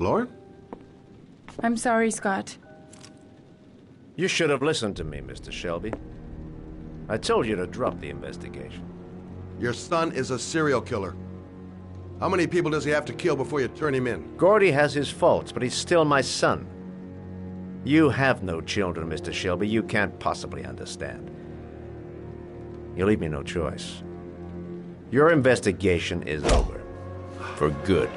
Lauren? I'm sorry, Scott. You should have listened to me, Mr. Shelby. I told you to drop the investigation. Your son is a serial killer. How many people does he have to kill before you turn him in? Gordy has his faults, but he's still my son. You have no children, Mr. Shelby. You can't possibly understand. You leave me no choice. Your investigation is over. For good.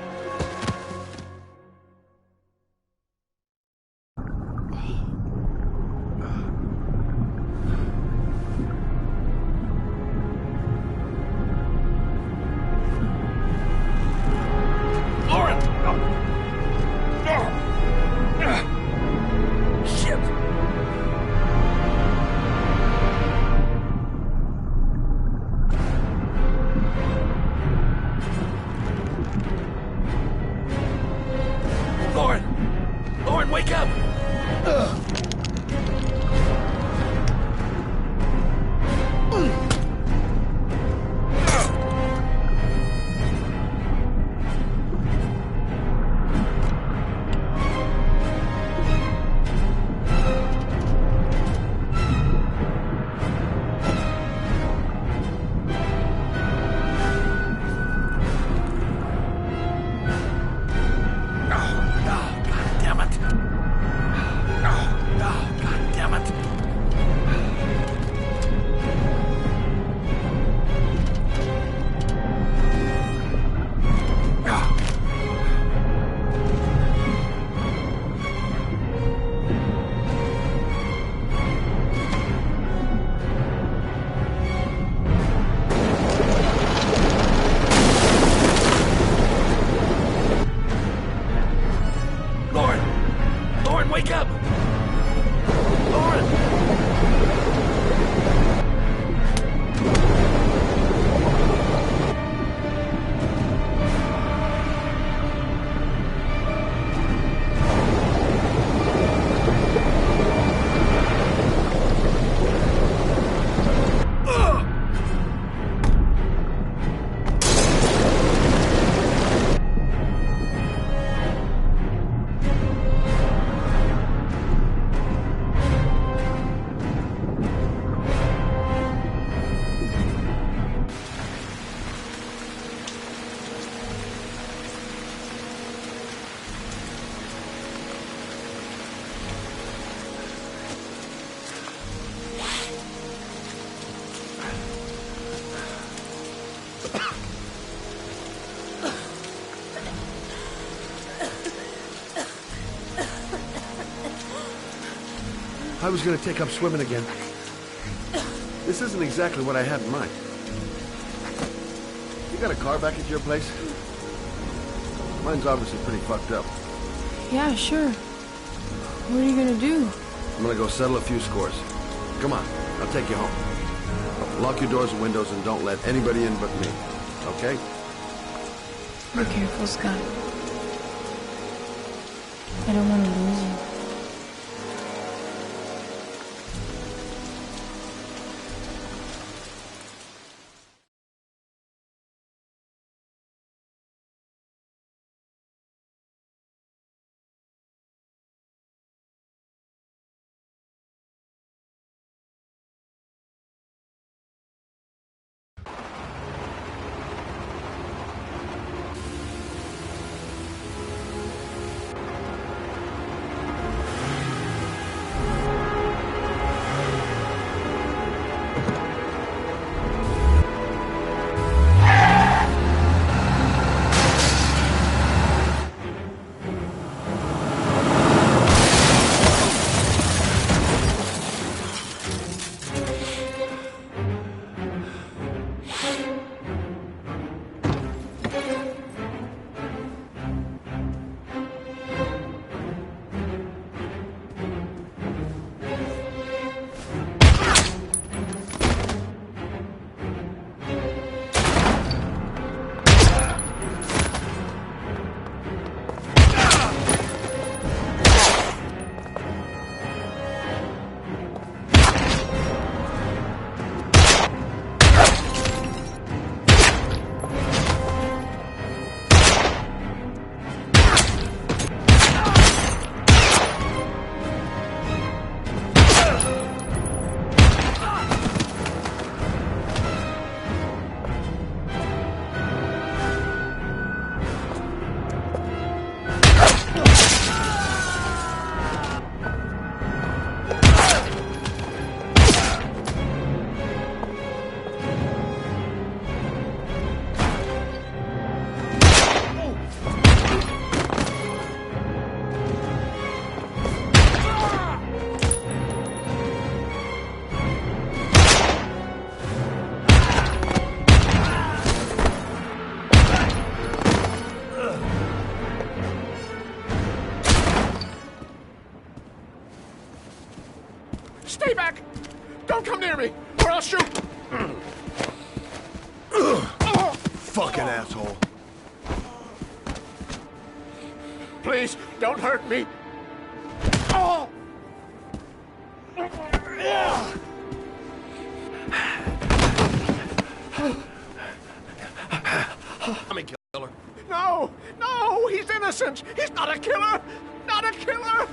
Lauren, wake up! Lauren, wake up! Lauren! I was gonna take up swimming again. This isn't exactly what I had in mind. You got a car back at your place? Mine's obviously pretty fucked up. Yeah, sure. What are you gonna do? I'm gonna go settle a few scores. Come on, I'll take you home. Lock your doors and windows and don't let anybody in but me. Okay? Be careful, Scott. I don't want to lose you. fucking asshole. Please, don't hurt me. Oh! I'm a killer. No! No! He's innocent! He's not a killer! Not a killer!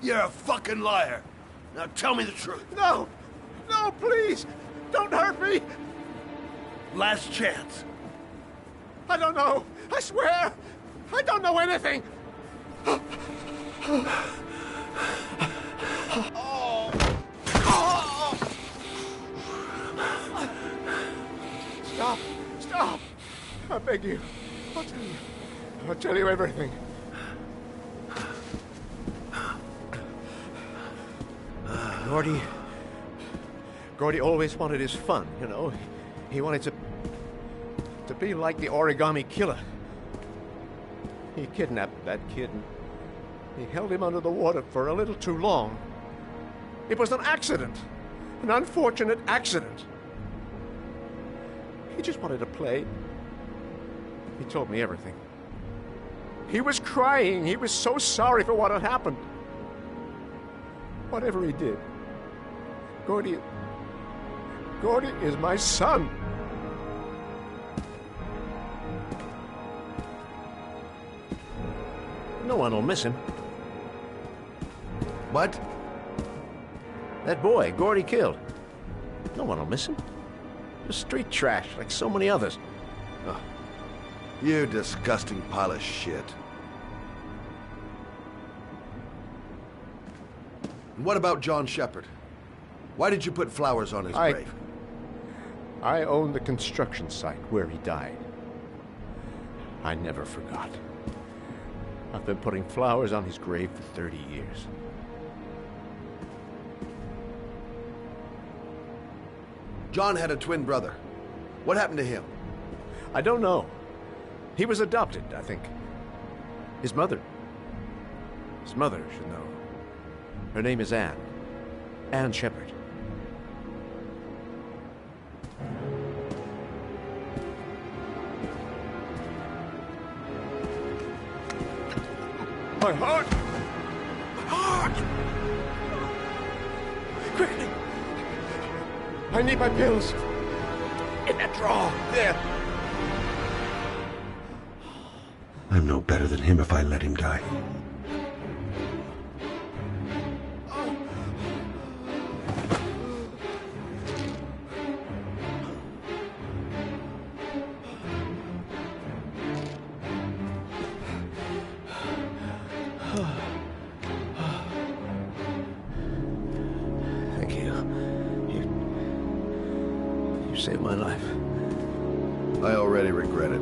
You're a fucking liar. Now tell me the truth. No! No, please! Don't hurt me! Last chance. I don't know! I swear! I don't know anything! Stop! Stop! I beg you. I'll tell you. I'll tell you everything. Gordy always wanted his fun, you know. He wanted to be like the origami killer. He kidnapped that kid and he held him under the water for a little too long. It was an accident. An unfortunate accident. He just wanted to play. He told me everything. He was crying. He was so sorry for what had happened. Whatever he did, Gordy is my son. No one will miss him. What? That boy, Gordy killed. No one will miss him. Just street trash, like so many others. Oh, you disgusting pile of shit. And what about John Shepard? Why did you put flowers on his grave? I own the construction site where he died. I never forgot. I've been putting flowers on his grave for 30 years. John had a twin brother. What happened to him? I don't know. He was adopted, I think. His mother should know. Her name is Anne. Anne Shepard. My heart! My heart! Quickly! I need my pills. In that drawer. There. I'm no better than him if I let him die. Thank you. You saved my life. I already regret it.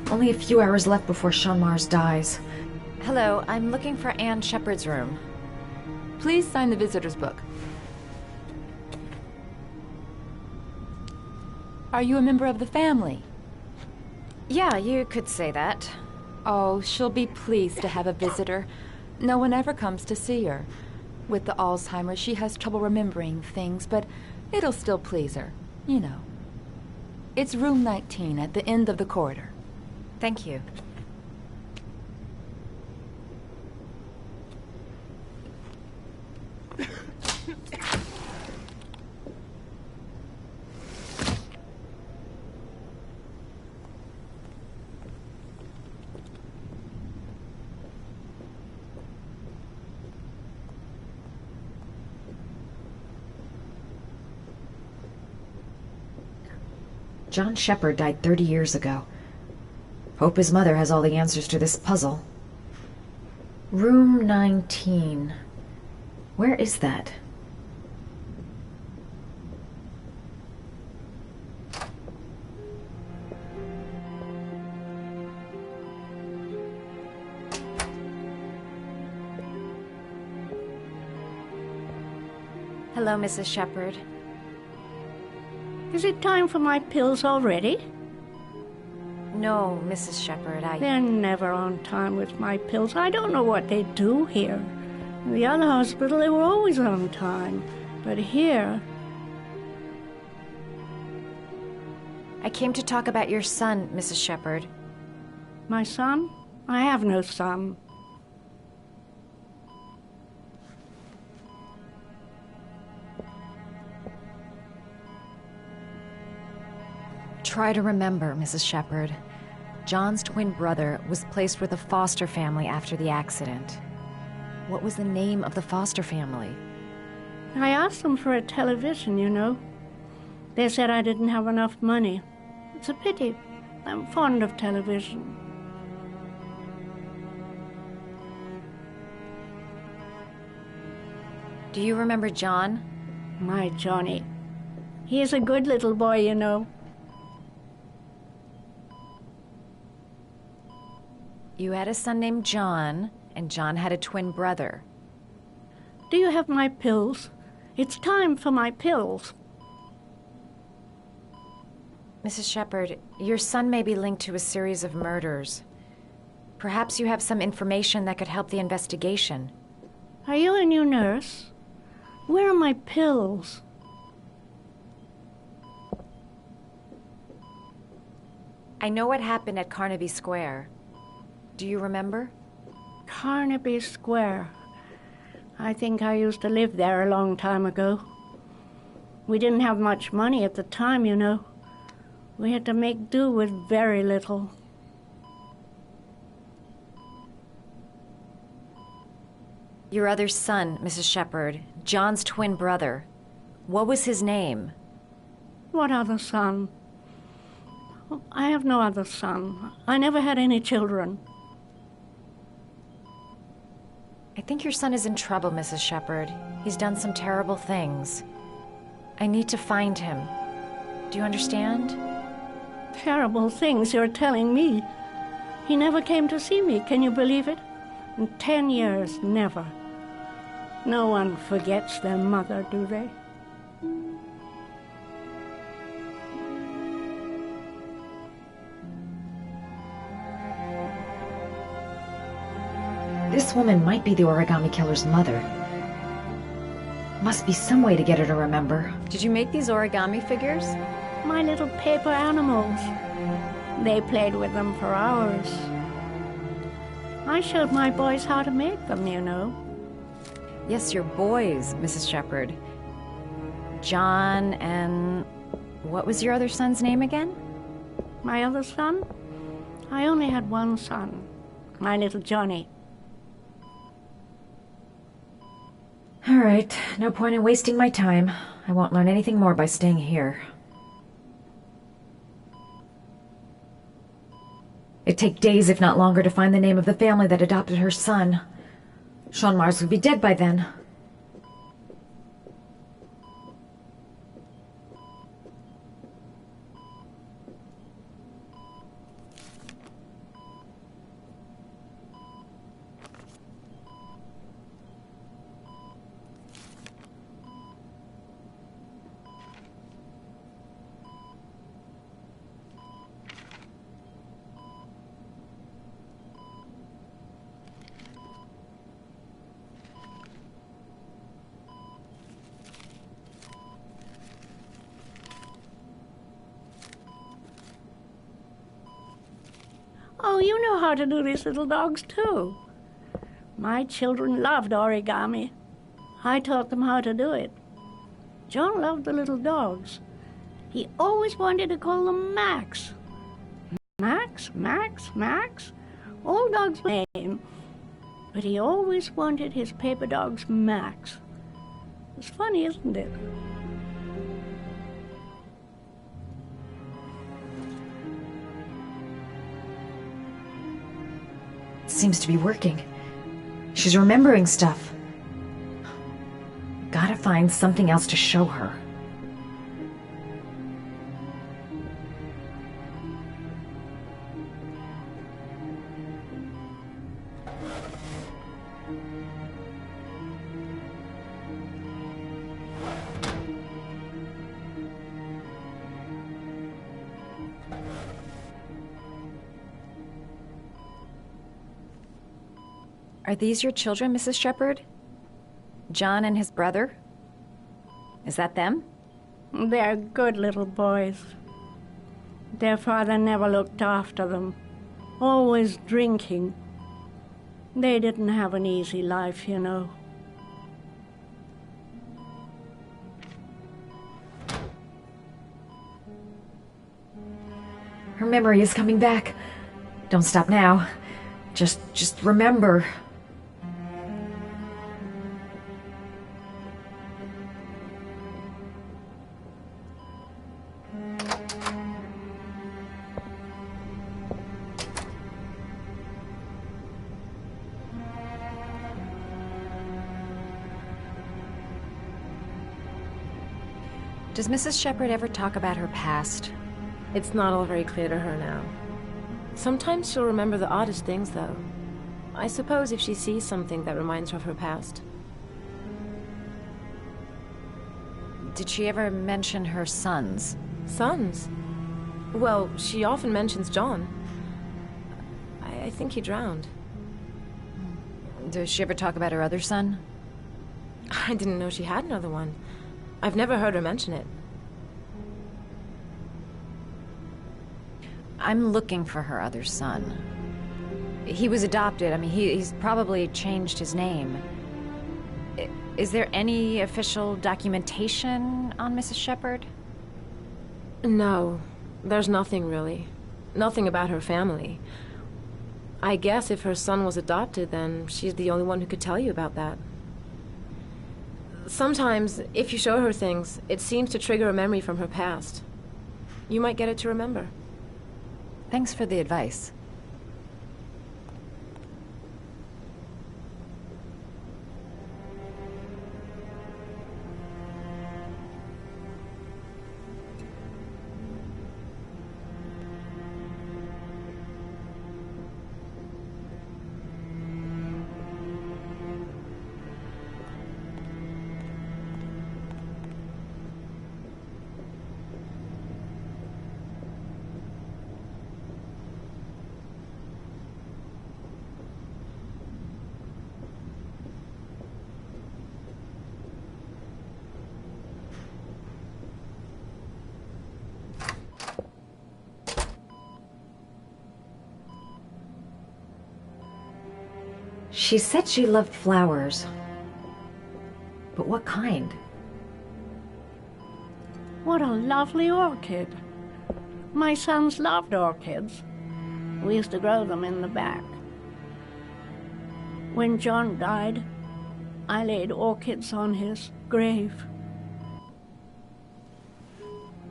Only a few hours left before Sean Mars dies. Hello, I'm looking for Anne Shepard's room. Please sign the visitor's book. Are you a member of the family? Yeah, you could say that. Oh, she'll be pleased to have a visitor. No one ever comes to see her. With the Alzheimer's, she has trouble remembering things, but it'll still please her, you know. It's room 19 at the end of the corridor. Thank you. John Shepard died 30 years ago. Hope his mother has all the answers to this puzzle. Room 19. Where is that? Hello, Mrs. Shepard. Is it time for my pills already? No, Mrs. Shepard, They're never on time with my pills. I don't know what they do here. In the other hospital, they were always on time. But here... I came to talk about your son, Mrs. Shepard. My son? I have no son. Try to remember, Mrs. Shepard. John's twin brother was placed with a foster family after the accident. What was the name of the foster family? I asked them for a television, you know. They said I didn't have enough money. It's a pity. I'm fond of television. Do you remember John? My Johnny. He is a good little boy, you know. You had a son named John, and John had a twin brother. Do you have my pills? It's time for my pills. Mrs. Shepard, your son may be linked to a series of murders. Perhaps you have some information that could help the investigation. Are you a new nurse? Where are my pills? I know what happened at Carnaby Square. Do you remember? Carnaby Square. I think I used to live there a long time ago. We didn't have much money at the time, you know. We had to make do with very little. Your other son, Mrs. Shepard, John's twin brother. What was his name? What other son? I have no other son. I never had any children. I think your son is in trouble, Mrs. Shepard. He's done some terrible things. I need to find him. Do you understand? Terrible things you're telling me. He never came to see me, can you believe it? In 10 years, never. No one forgets their mother, do they? This woman might be the origami killer's mother. Must be some way to get her to remember. Did you make these origami figures? My little paper animals. They played with them for hours. I showed my boys how to make them, you know. Yes, your boys, Mrs. Shepard. John and... what was your other son's name again? My other son? I only had one son. My little Johnny. All right, no point in wasting my time. I won't learn anything more by staying here. It'd take days, if not longer, to find the name of the family that adopted her son. Sean Mars would be dead by then. Oh, you know how to do these little dogs, too. My children loved origami. I taught them how to do it. John loved the little dogs. He always wanted to call them Max. Max, Max, Max. All dogs' name. But he always wanted his paper dogs Max. It's funny, isn't it? seems to be working. She's remembering stuff. Gotta find something else to show her. Are these your children, Mrs. Shepherd? John and his brother? Is that them? They're good little boys. Their father never looked after them, always drinking. They didn't have an easy life, you know. Her memory is coming back. Don't stop now. Just remember. Does Mrs. Shepherd ever talk about her past? It's not all very clear to her now. Sometimes she'll remember the oddest things, though. I suppose if she sees something that reminds her of her past. Did she ever mention her sons? Sons? Well, she often mentions John. I think he drowned. Does she ever talk about her other son? I didn't know she had another one. I've never heard her mention it. I'm looking for her other son. He was adopted. I mean, he's probably changed his name. Is there any official documentation on Mrs. Shepherd? No, there's nothing really. Nothing about her family. I guess if her son was adopted, then she's the only one who could tell you about that. Sometimes, if you show her things, it seems to trigger a memory from her past. You might get it to remember. Thanks for the advice. She said she loved flowers. But what kind? What a lovely orchid. My sons loved orchids. We used to grow them in the back. When John died, I laid orchids on his grave.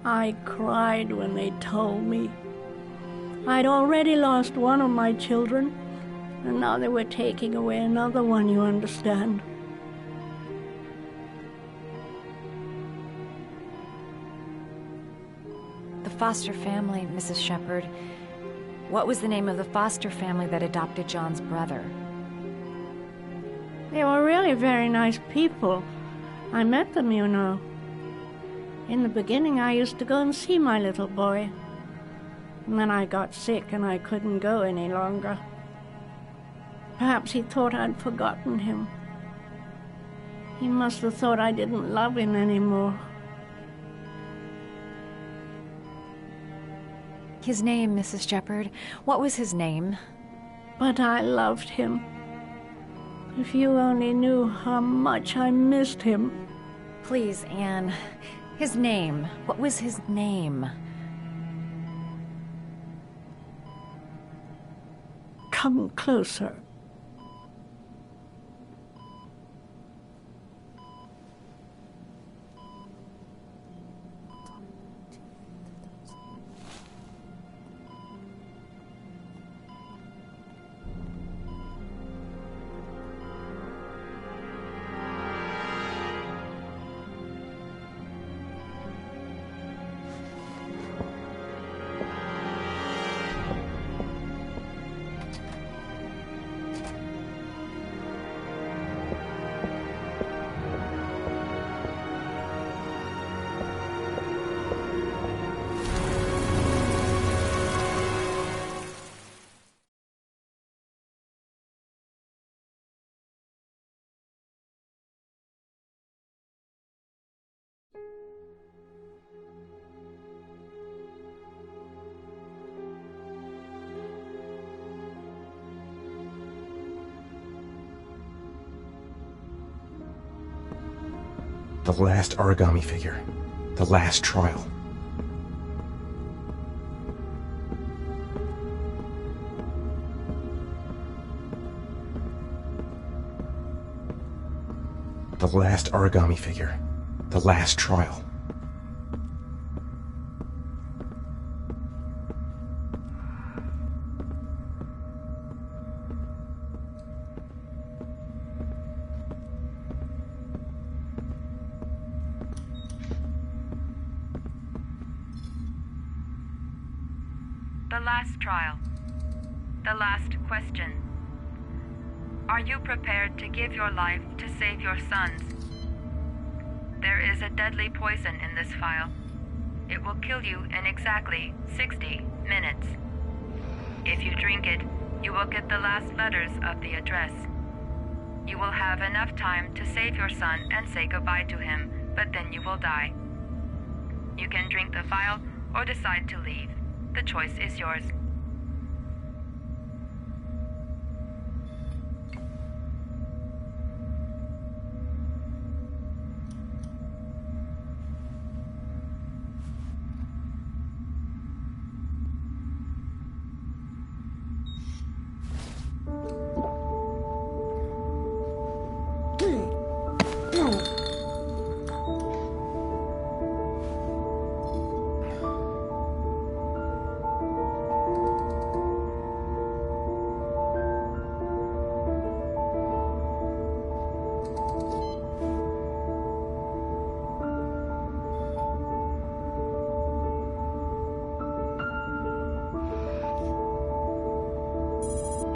I cried when they told me. I'd already lost one of my children, and now they were taking away another one, you understand. The foster family, Mrs. Shepherd. What was the name of the foster family that adopted John's brother? They were really very nice people. I met them, you know. In the beginning, I used to go and see my little boy. And then I got sick and I couldn't go any longer. Perhaps he thought I'd forgotten him. He must have thought I didn't love him anymore. His name, Mrs. Shepherd. What was his name? But I loved him. If you only knew how much I missed him. Please, Anne. His name. What was his name? Come closer. The last origami figure. The last trial. The last origami figure. The last trial. The last trial. The last question. Are you prepared to give your life to save your sons? There is a deadly poison in this vial. It will kill you in exactly 60 minutes. If you drink it, you will get the last letters of the address. You will have enough time to save your son and say goodbye to him, but then you will die. You can drink the vial or decide to leave. The choice is yours.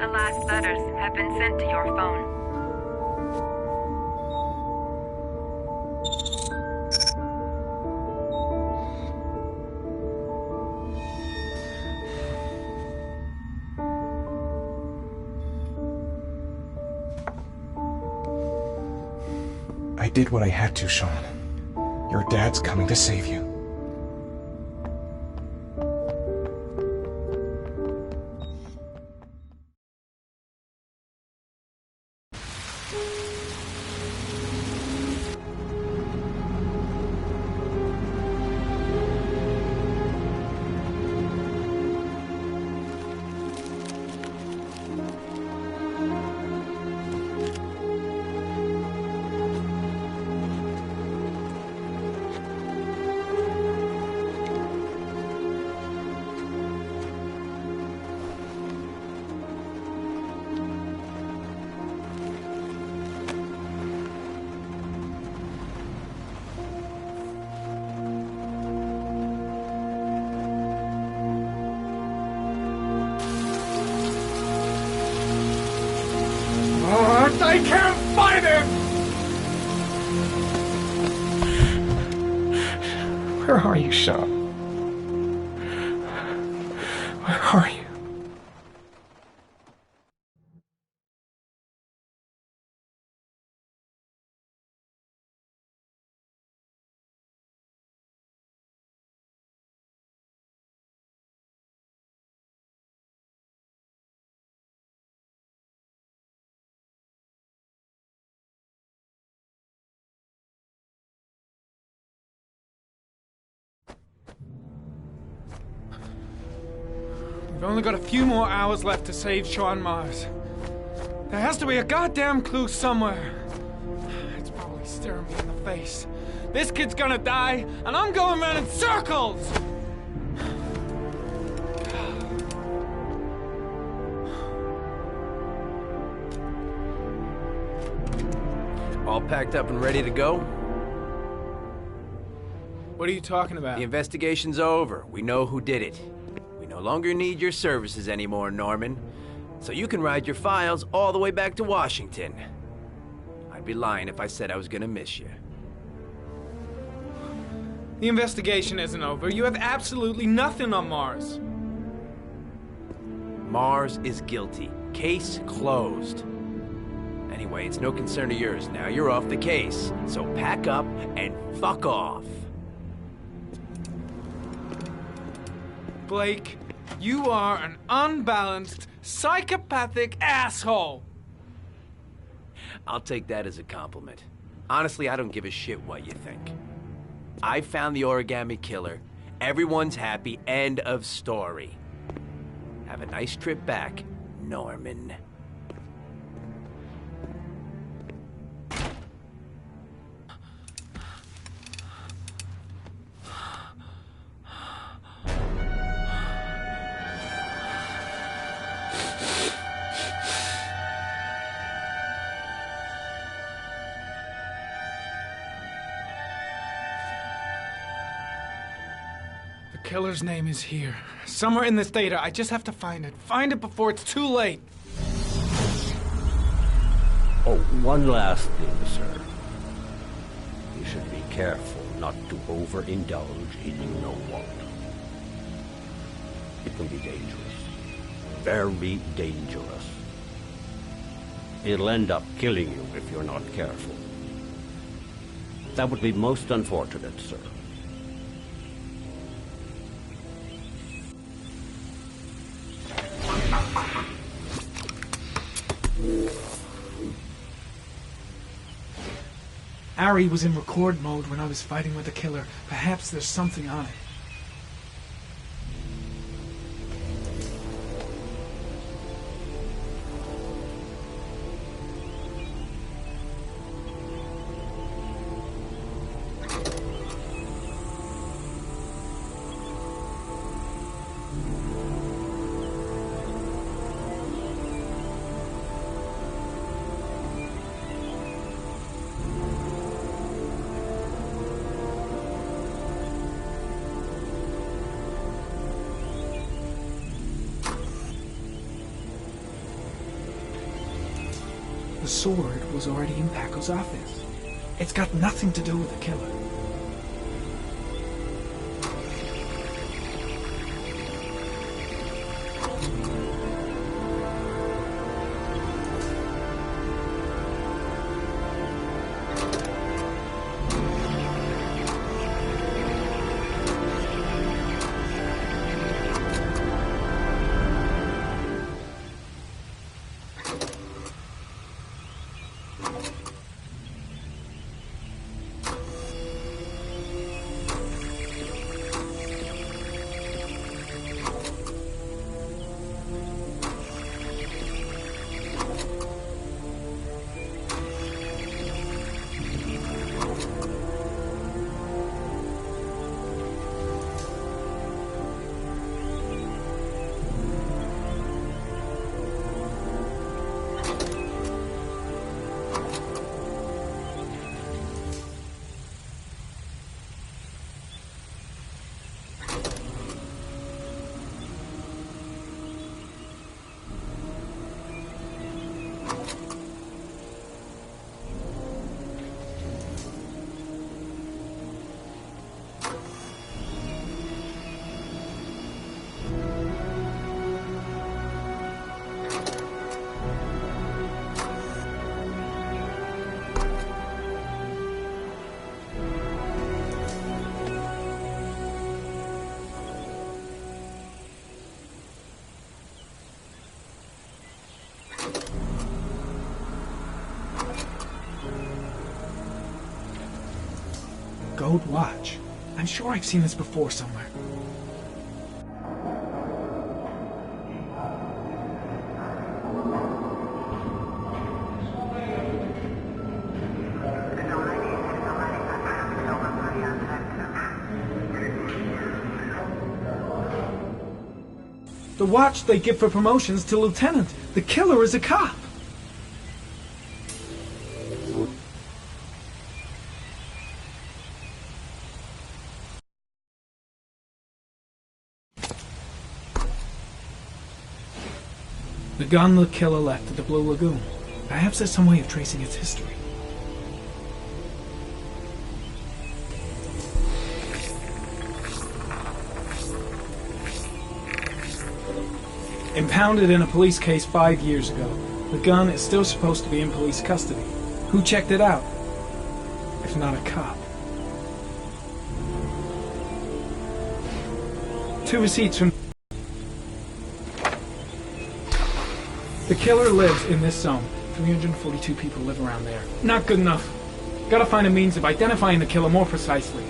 The last letters have been sent to your phone. I did what I had to, Sean. Your dad's coming to save you. I can't find him! Where are you, Sean? Where are you? We've only got a few more hours left to save Sean Mars. There has to be a goddamn clue somewhere. It's probably staring me in the face. This kid's gonna die, and I'm going around in circles! All packed up and ready to go? What are you talking about? The investigation's over. We know who did it. We no longer need your services anymore, Norman. So you can ride your files all the way back to Washington. I'd be lying if I said I was gonna miss you. The investigation isn't over. You have absolutely nothing on Mars. Mars is guilty. Case closed. Anyway, it's no concern of yours now. You're off the case. So pack up and fuck off. Blake, you are an unbalanced, psychopathic asshole. I'll take that as a compliment. Honestly, I don't give a shit what you think. I found the origami killer. Everyone's happy. End of story. Have a nice trip back, Norman. The killer's name is here. Somewhere in this data. I just have to find it. Find it before it's too late. Oh, one last thing, sir. You should be careful not to overindulge in you know what. It can be dangerous. Very dangerous. It'll end up killing you if you're not careful. That would be most unfortunate, sir. Ari was in record mode when I was fighting with the killer. Perhaps there's something on it. The sword was already in Paco's office. It's got nothing to do with the killer. Gold watch. I'm sure I've seen this before somewhere. The watch they give for promotions to lieutenant. The killer is a cop. The gun the killer left at the Blue Lagoon. Perhaps there's some way of tracing its history. Impounded in a police case 5 years ago, the gun is still supposed to be in police custody. Who checked it out? If not a cop. 2 receipts from... The killer lives in this zone. 342 people live around there. Not good enough. Gotta find a means of identifying the killer more precisely.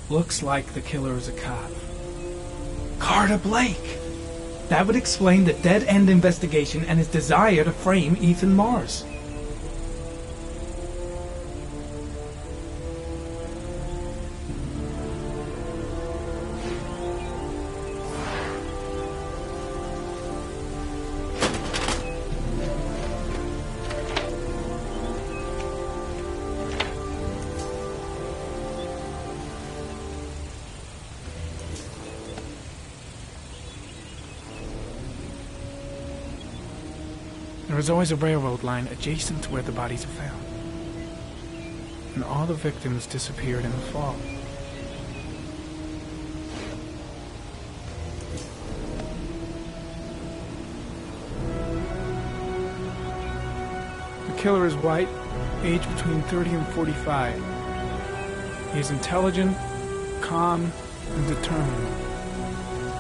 Looks like the killer is a cop. Carter Blake! That would explain the dead-end investigation and his desire to frame Ethan Mars. There is always a railroad line adjacent to where the bodies are found. And all the victims disappeared in the fall. The killer is white, aged between 30 and 45. He is intelligent, calm, and determined.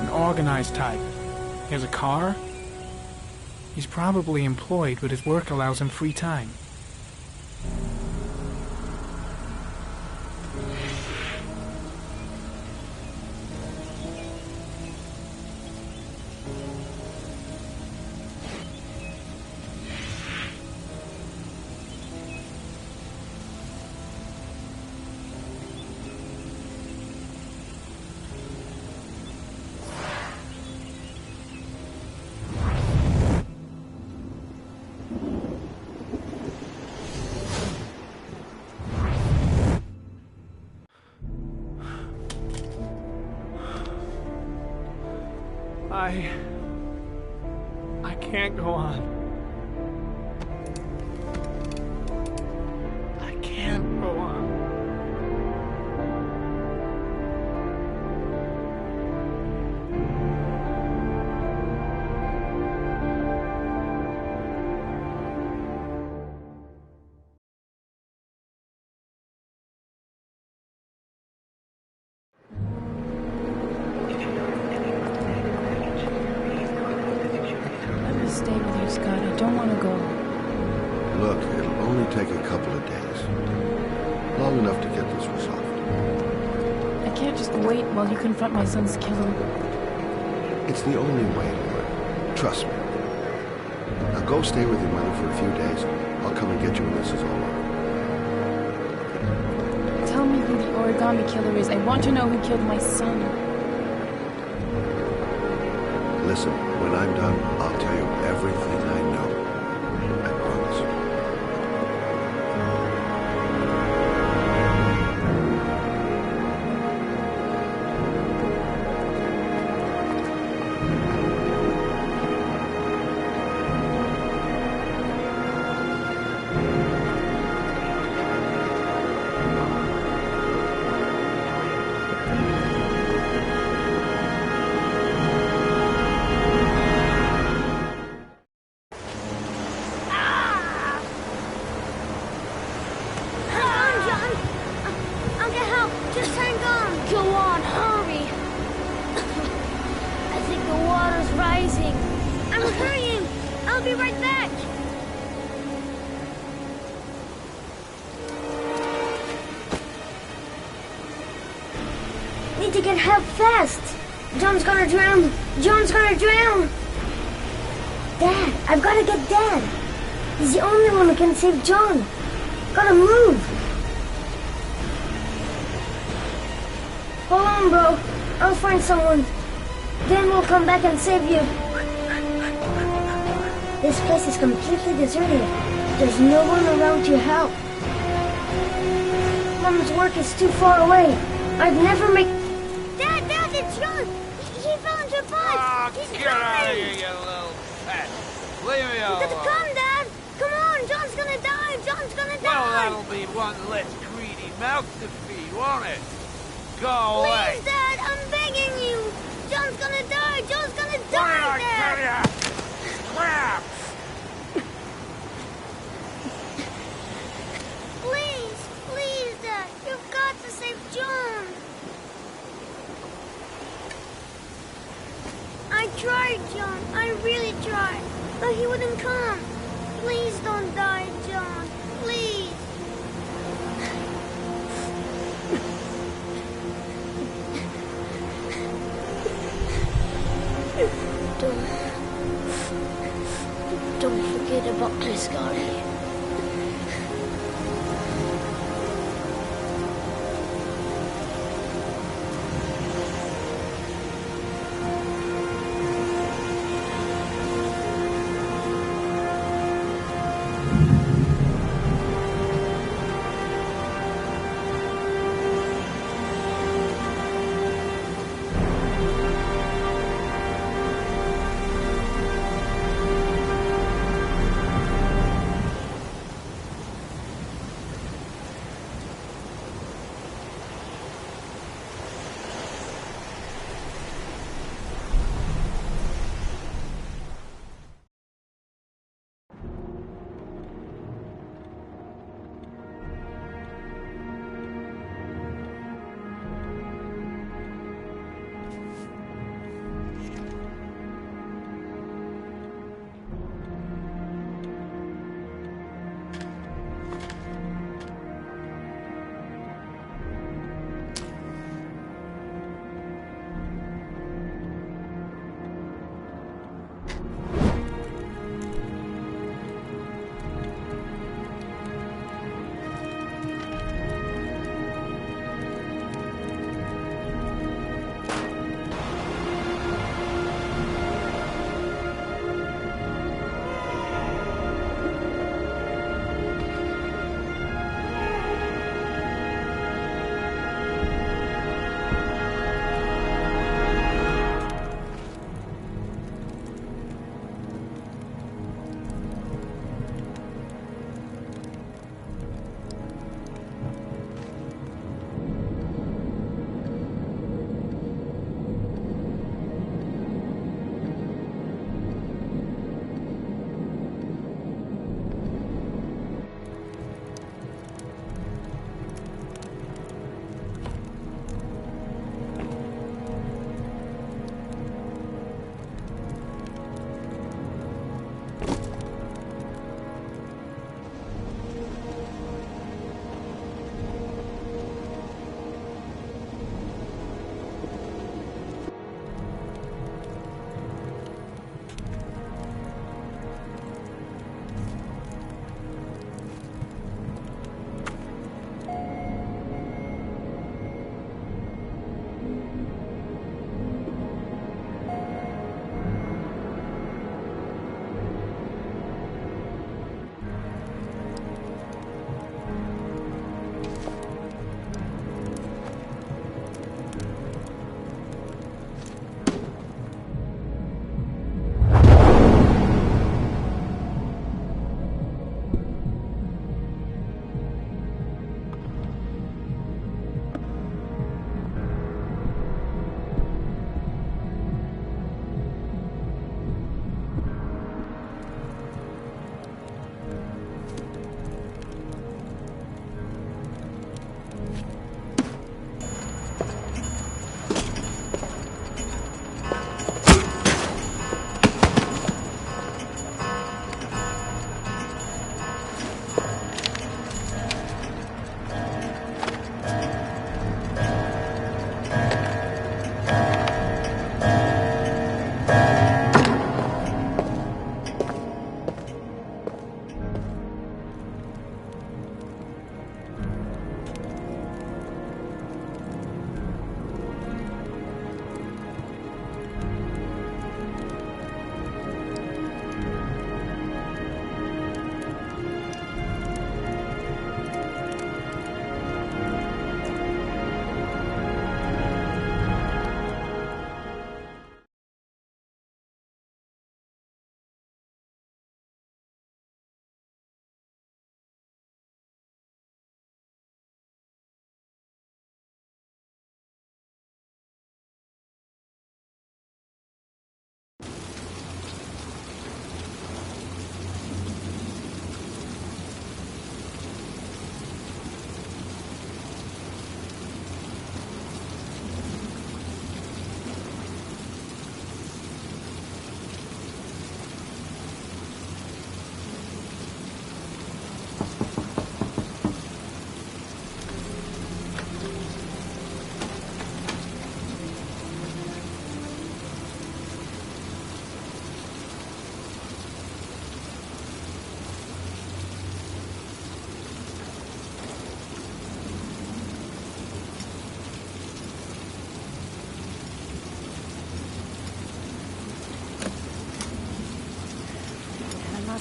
An organized type. He has a car. He's probably employed, but his work allows him free time. I can't go on. I can't go on. Stay with you, Scott. I don't want to go. Look, it'll only take a couple of days. Long enough to get this resolved. I can't just wait while you confront my son's killer. It's the only way, Laura. Trust me. Now go stay with your mother for a few days. I'll come and get you when this is all over. Tell me who the origami killer is. I want to know who killed my son. Listen, when I'm done, I'll tell you everything I know. I promise. Need to get help fast. John's gonna drown. John's gonna drown. Dad, I've gotta get Dad. He's the only one who can save John. Gotta move. Hold on, bro. I'll find someone. Then we'll come back and save you. This place is completely deserted. There's no one around to help. Mom's work is too far away. I'd never make... Dad, it's John! He fell into a pipe! He's get out of here, you little pet! Leave me alone! You gotta come, Dad! Come on, John's gonna die! John's gonna die! Well, that'll be one less greedy mouth to feed, won't it? Go away! Please, Dad, I'm begging you! John's gonna die! John's gonna What did die, I Dad! tell ya? Crap! Please, Dad, you've got to save John! I tried, John, I really tried, but he wouldn't come. Please don't die, John, please. Don't forget about this, Scotty.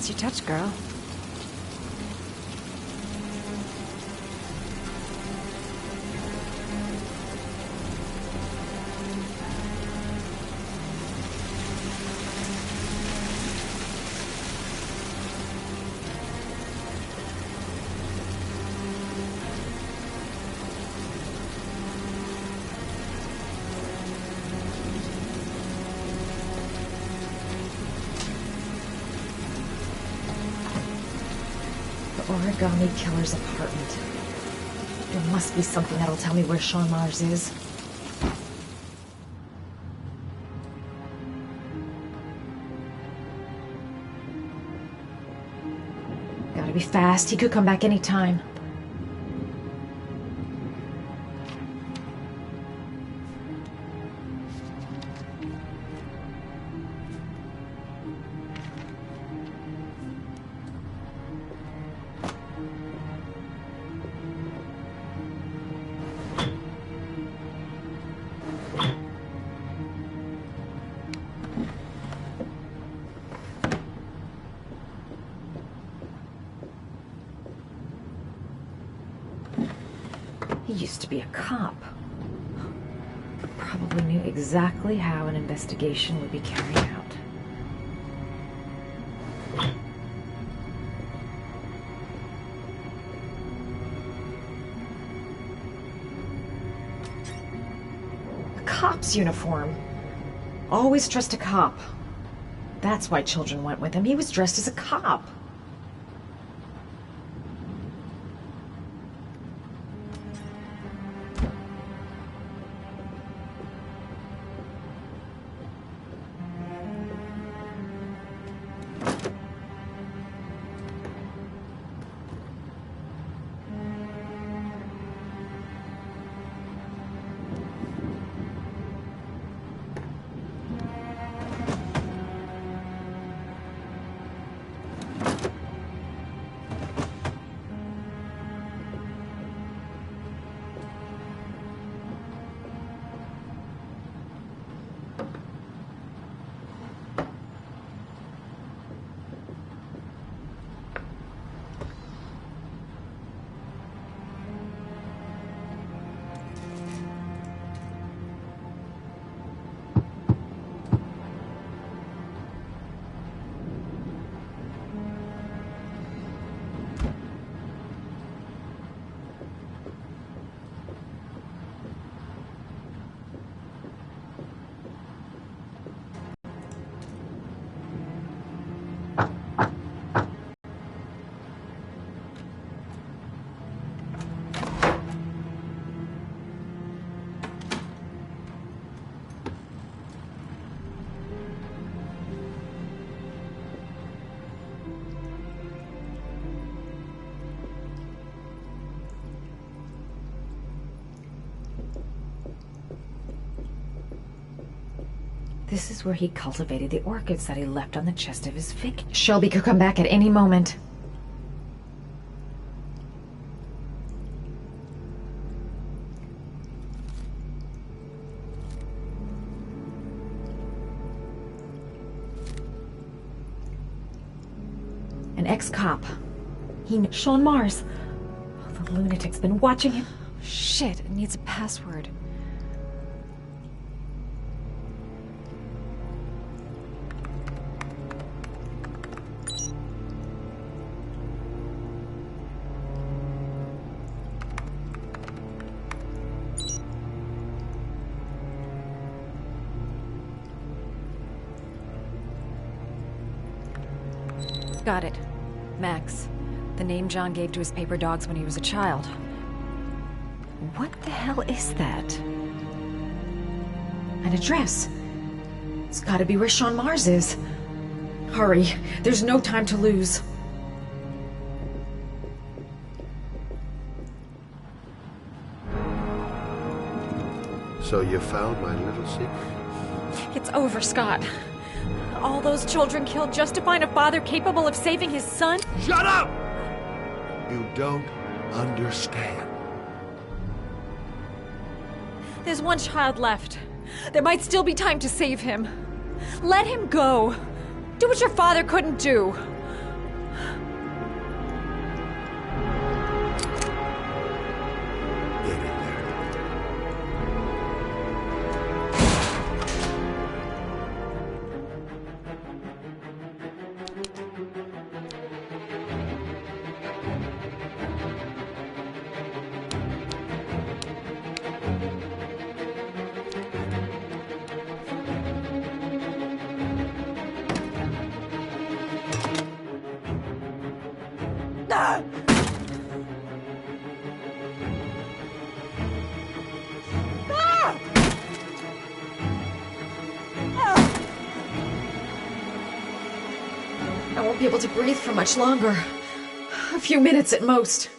Nice your touch, girl. Origami killer's apartment. There must be something that'll tell me where Sean Mars is. Gotta be fast. He could come back any time. He used to be a cop. Probably knew exactly how an investigation would be carried out. A cop's uniform. Always trust a cop. That's why children went with him. He was dressed as a cop. This is where he cultivated the orchids that he left on the chest of his fig. Shelby could come back at any moment. An ex-cop. Sean Mars. Oh, the lunatic's been watching him. Shit, it needs a password. Got it. Max. The name John gave to his paper dogs when he was a child. What the hell is that? An address. It's gotta be where Sean Mars is. Hurry. There's no time to lose. So you found my little secret? It's over, Scott. All those children killed just to find a father capable of saving his son? Shut up! You don't understand. There's one child left. There might still be time to save him. Let him go. Do what your father couldn't do. won't be able to breathe for much longer. A few minutes at most.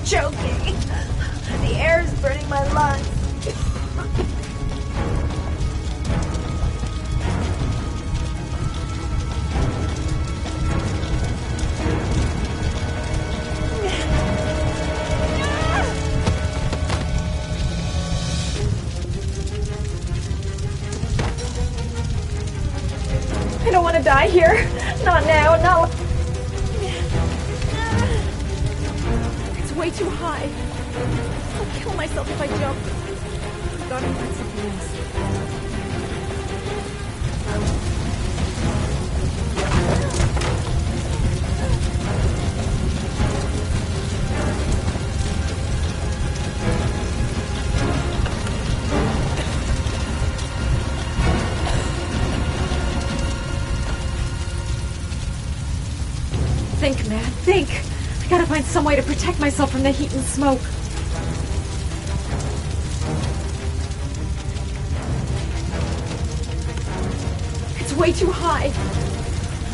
Choking. The air is burning my lungs. I don't want to die here. Not now. Not. Way too high. I'll kill myself if I jump. I've got to find something else. Think, man, think. I gotta find some way to protect myself from the heat and smoke. It's way too high.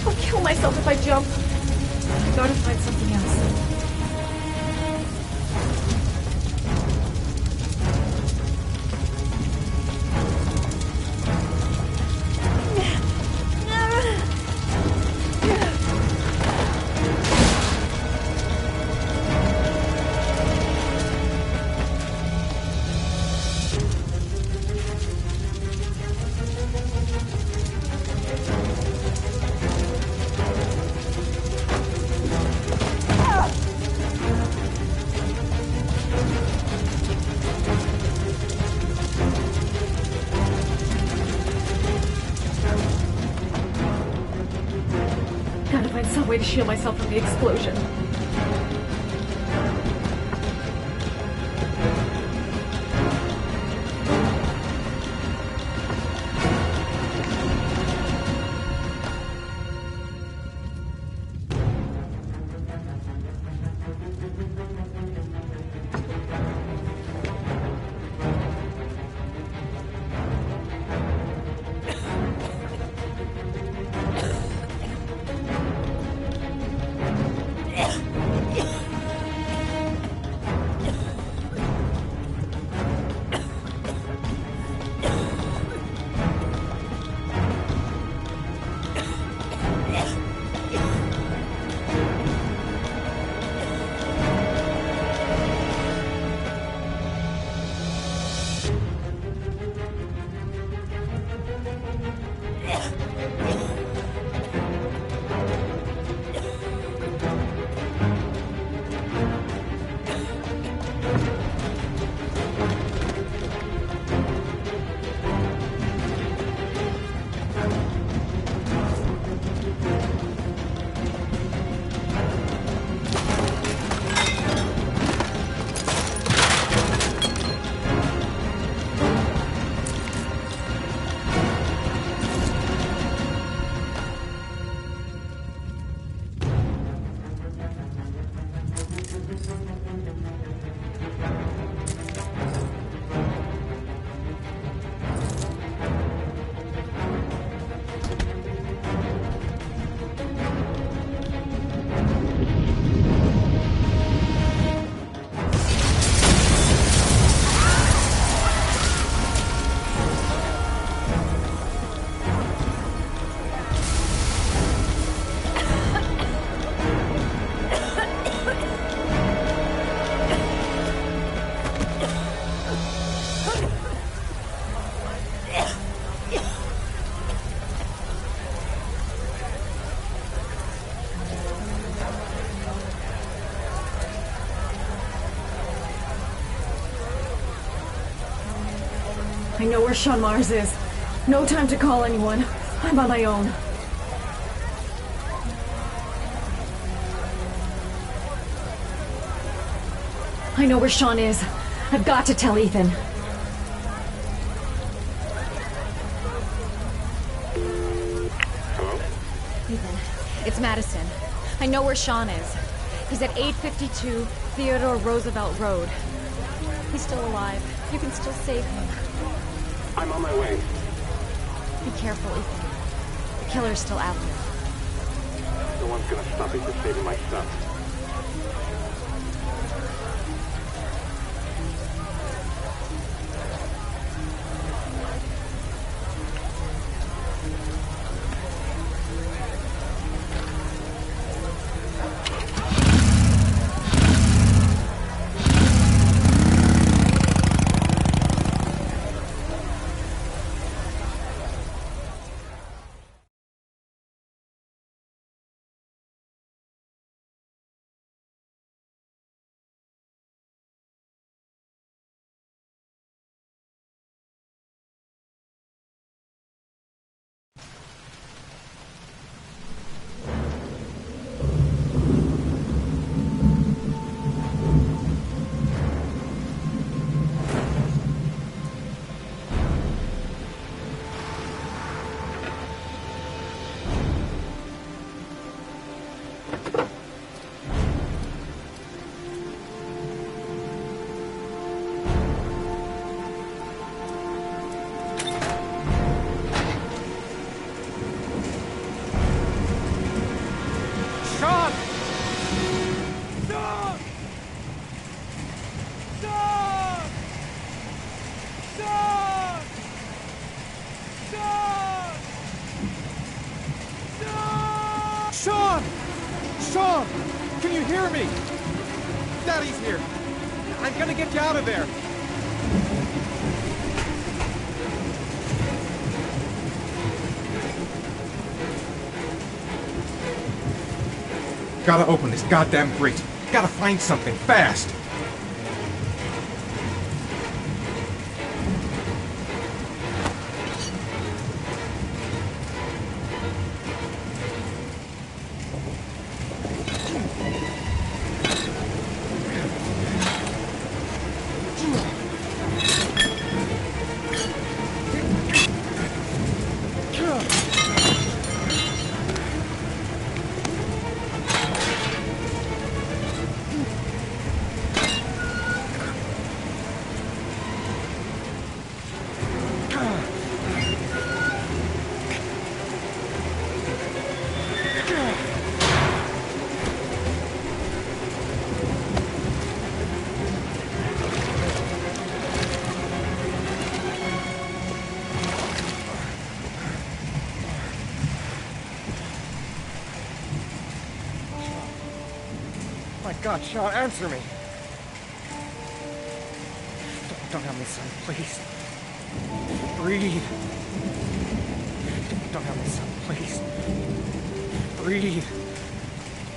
I'll kill myself if I jump. I gotta find something else. Some way to shield myself from the explosion. Yeah. I know where Sean Mars is. No time to call anyone. I'm on my own. I know where Sean is. I've got to tell Ethan. Hello? Ethan, it's Madison. I know where Sean is. He's at 852 Theodore Roosevelt Road. He's still alive. You can still save him. I'm on my way. Be careful, Ethan. The killer's still out there. No one's gonna stop me from saving my son. Sean! Can you hear me? Daddy's here. I'm gonna get you out of there. Gotta open this goddamn grate. Gotta find something fast. God, Sean, answer me. Don't have me, son, please. Breathe. Don't have me, son, please. Breathe.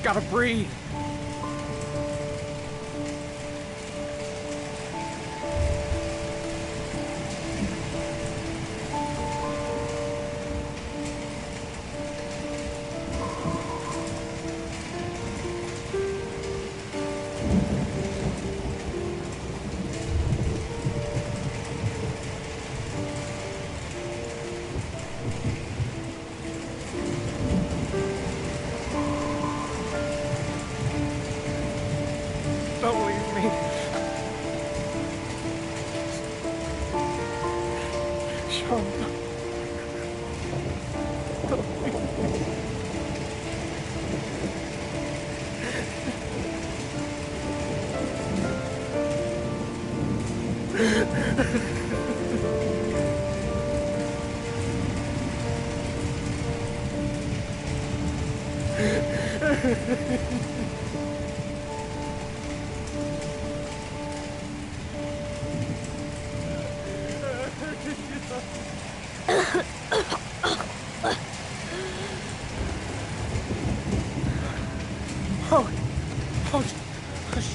Gotta breathe. Don't leave me. Sean. Don't leave me.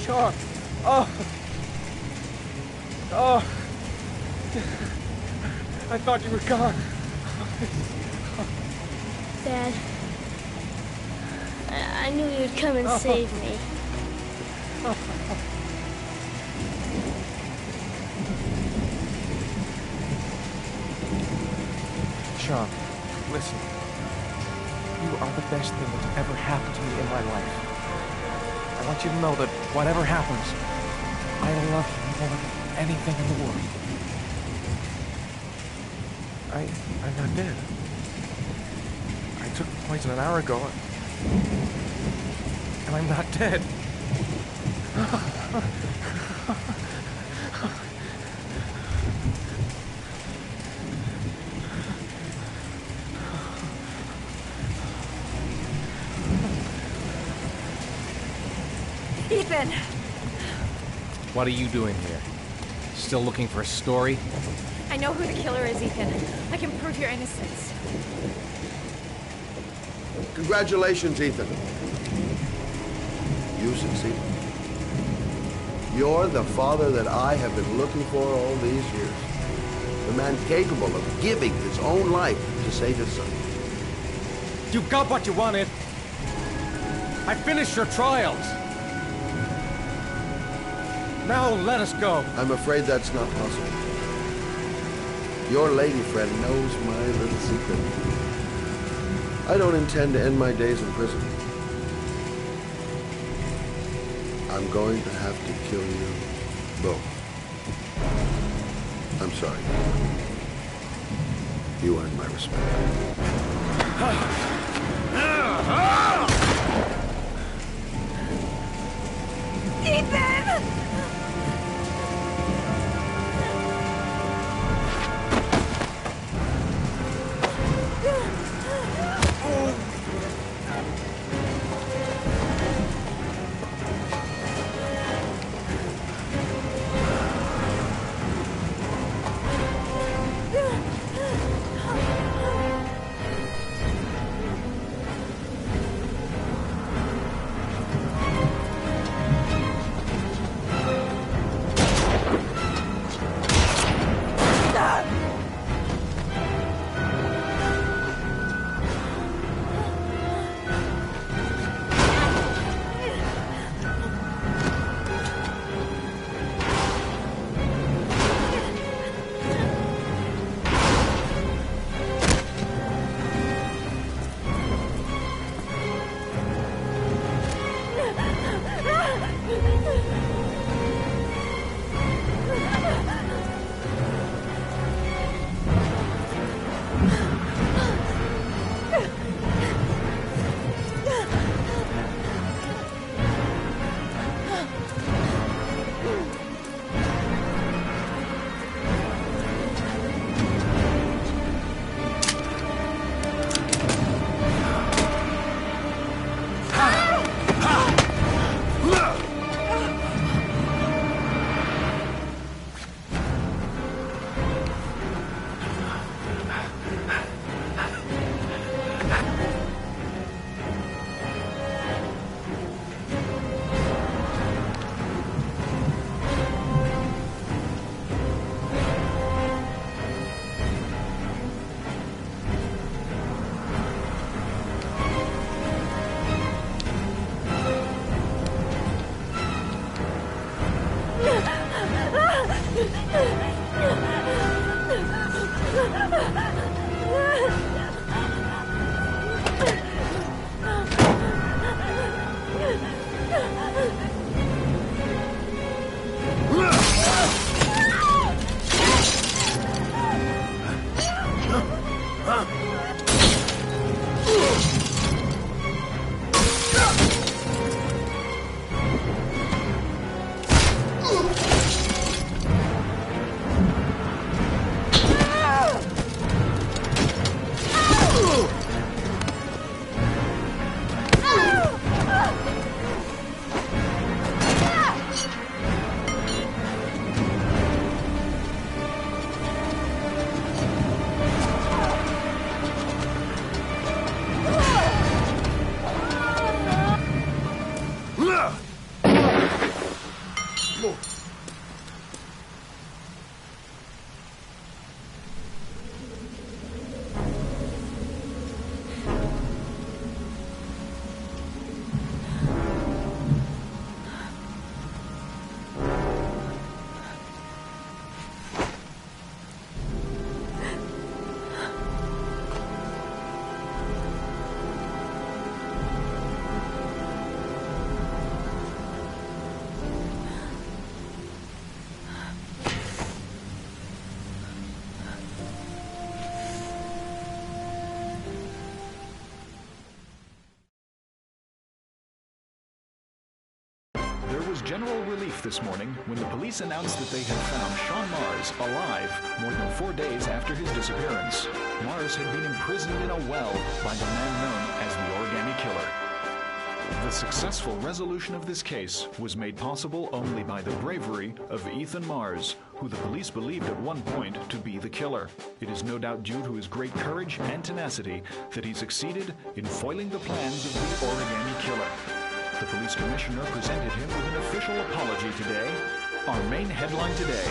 Sean. I thought you were gone. Dad, I knew you'd come and save me. Sean, listen. You are the best thing that's ever happened to me in my life. I want you to know that whatever happens, I love you more than anything in the world. I'm not dead. I took the poison an hour ago, and I'm not dead. Ethan! What are you doing here? Still looking for a story? I know who the killer is, Ethan. I can prove your innocence. Congratulations, Ethan. You succeeded. You're the father that I have been looking for all these years. The man capable of giving his own life to save his son. You got what you wanted. I finished your trials. Now let us go. I'm afraid that's not possible. Your lady friend knows my little secret. I don't intend to end my days in prison. I'm going to have to kill you both. I'm sorry. You earned my respect. Ethan! general relief this morning when the police announced that they had found Sean Mars alive more than 4 days after his disappearance. Mars had been imprisoned in a well by the man known as the Origami Killer. The successful resolution of this case was made possible only by the bravery of Ethan Mars, who the police believed at one point to be the killer. It is no doubt due to his great courage and tenacity that he succeeded in foiling the plans of the Origami Killer. The police commissioner presented him with an official apology today. Our main headline today: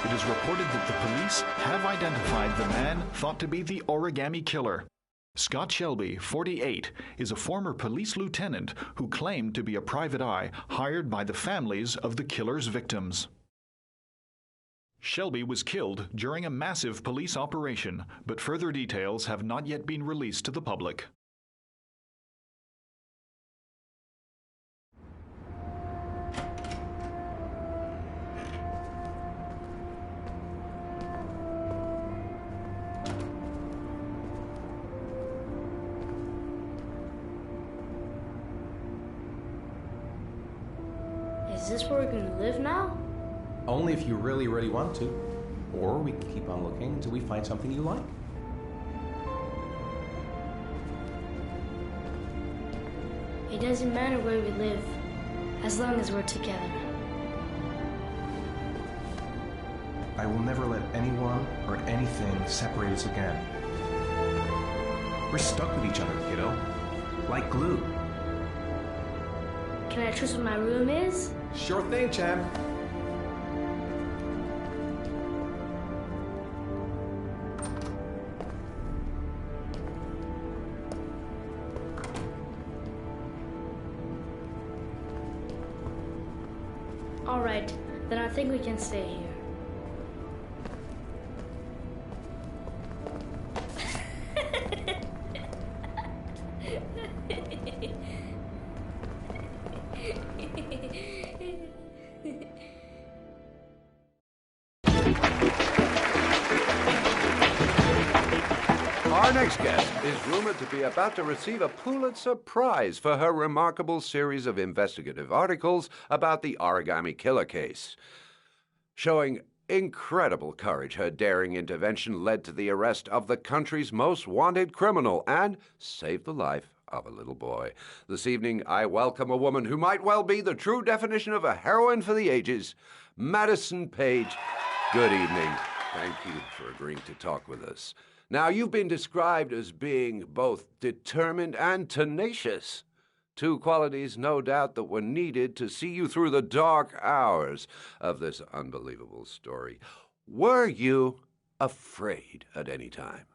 it is reported that the police have identified the man thought to be the Origami Killer. Scott Shelby, 48, is a former police lieutenant who claimed to be a private eye hired by the families of the killer's victims. Shelby was killed during a massive police operation, but further details have not yet been released to the public. Is this where we're going to live now? Only if you really, really want to. Or we can keep on looking until we find something you like. It doesn't matter where we live, as long as we're together. I will never let anyone or anything separate us again. We're stuck with each other, kiddo. Like glue. Can I trust what my room is? Sure thing, champ. All right, then I think we can stay here. Our next guest is rumored to be about to receive a Pulitzer Prize for her remarkable series of investigative articles about the Origami Killer case. Showing incredible courage, her daring intervention led to the arrest of the country's most wanted criminal and saved the life of a little boy. This evening, I welcome a woman who might well be the true definition of a heroine for the ages, Madison Page. Good evening. Thank you for agreeing to talk with us. Now, you've been described as being both determined and tenacious. Two qualities, no doubt, that were needed to see you through the dark hours of this unbelievable story. Were you afraid at any time?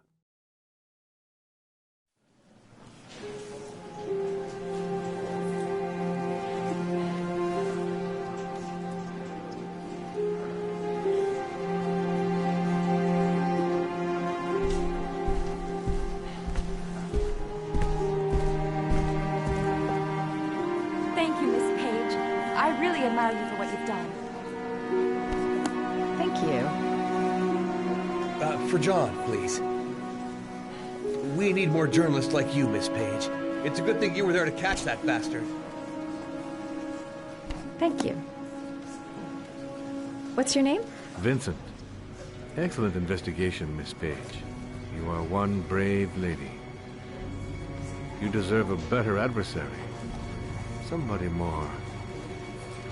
I really admire you for what you've done. Thank you. For John, please. We need more journalists like you, Miss Page. It's a good thing you were there to catch that bastard. Thank you. What's your name? Vincent. Excellent investigation, Miss Page. You are one brave lady. You deserve a better adversary. Somebody more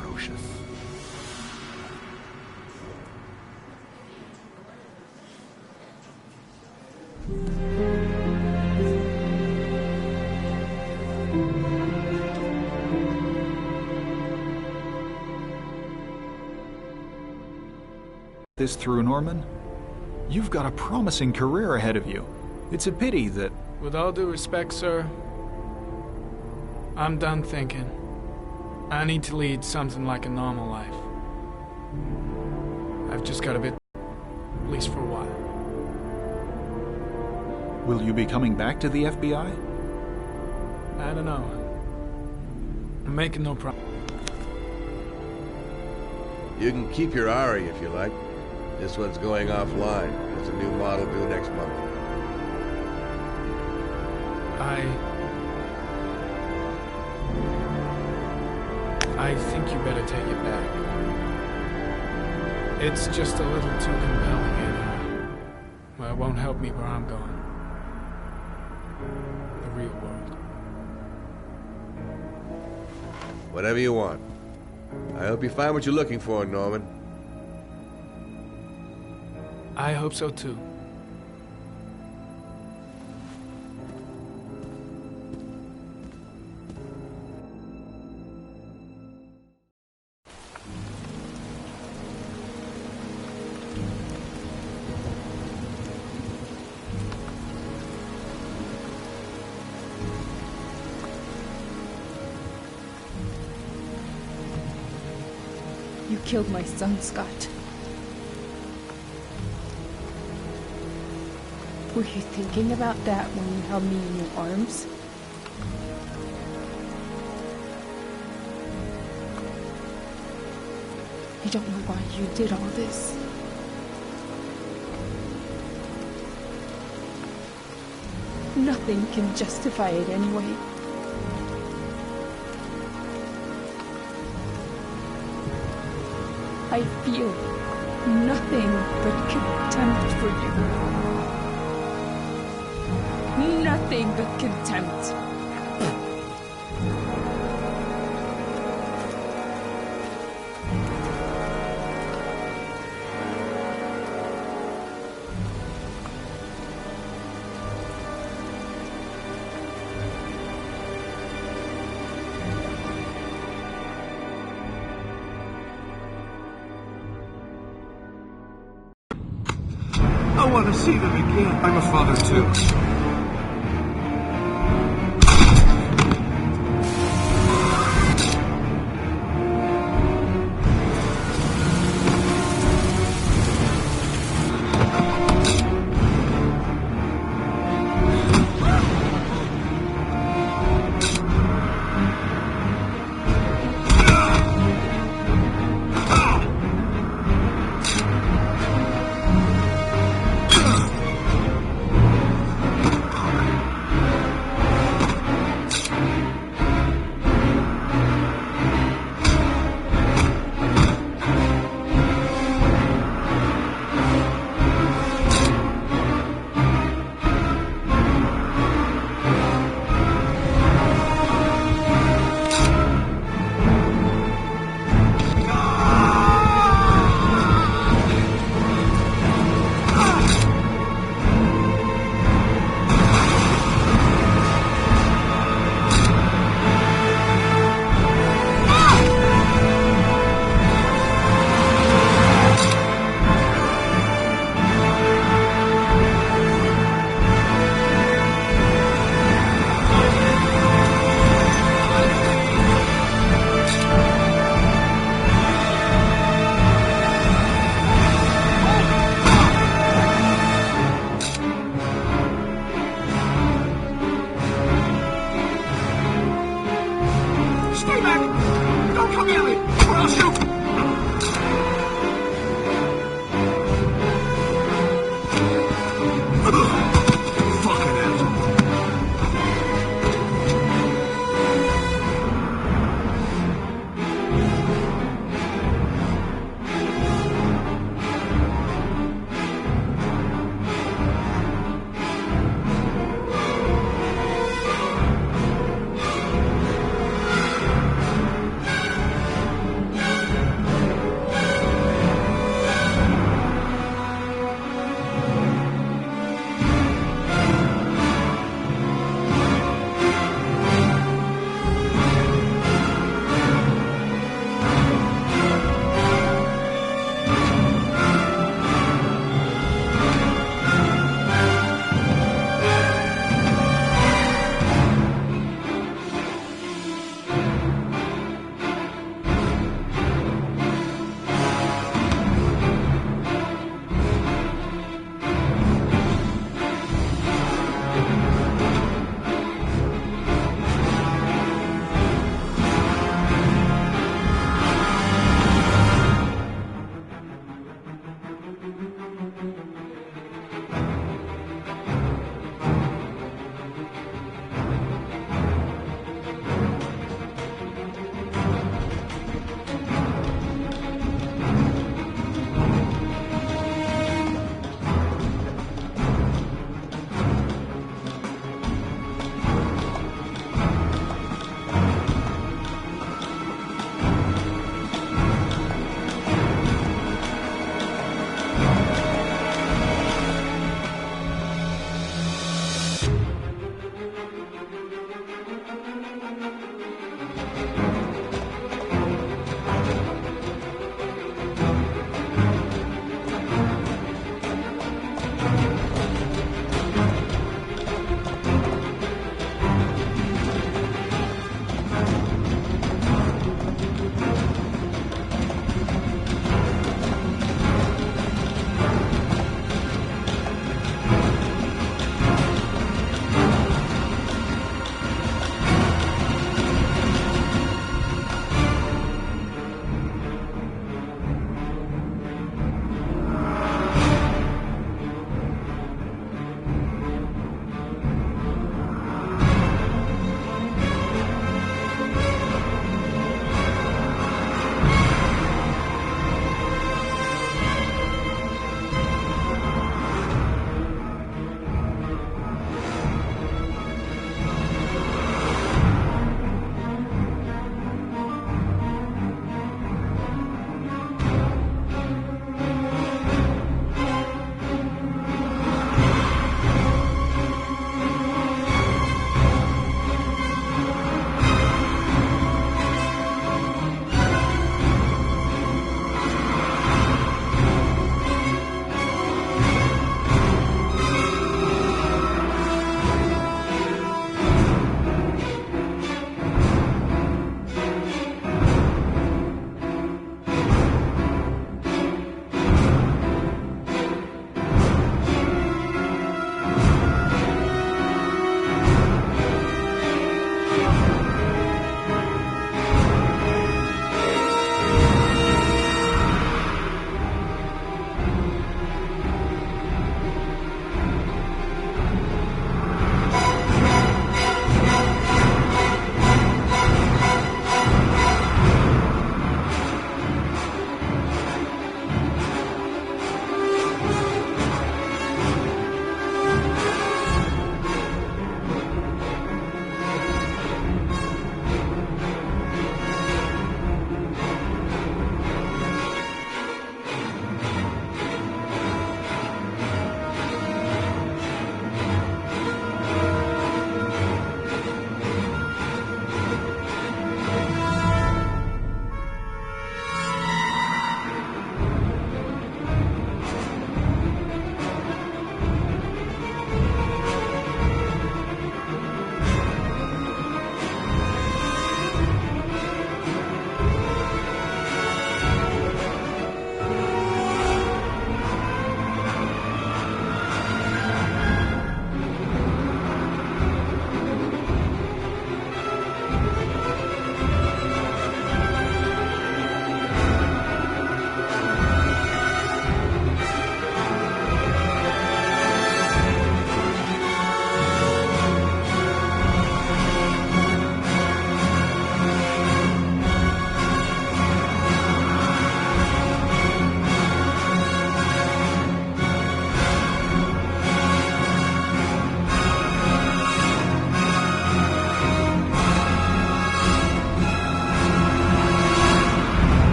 ferocious. This through, Norman? You've got a promising career ahead of you. It's a pity that... With all due respect, sir, I'm done thinking. I need to lead something like a normal life. I've just got a bit, at least for a while. Will you be coming back to the FBI? I don't know. I'm making no promise. You can keep your Ari if you like. This one's going offline. There's a new model due next month. I I think you better take it back. It's just a little too compelling, Anna. Well, it won't help me where I'm going. The real world. Whatever you want. I hope you find what you're looking for, Norman. I hope so too. You killed my son, Scott. Were you thinking about that when you held me in your arms? I don't know why you did all this. Nothing can justify it anyway. I feel nothing but contempt for you. Nothing but contempt. I want to see them again. I'm a father too. Stay back! Don't come near me, or I'll shoot!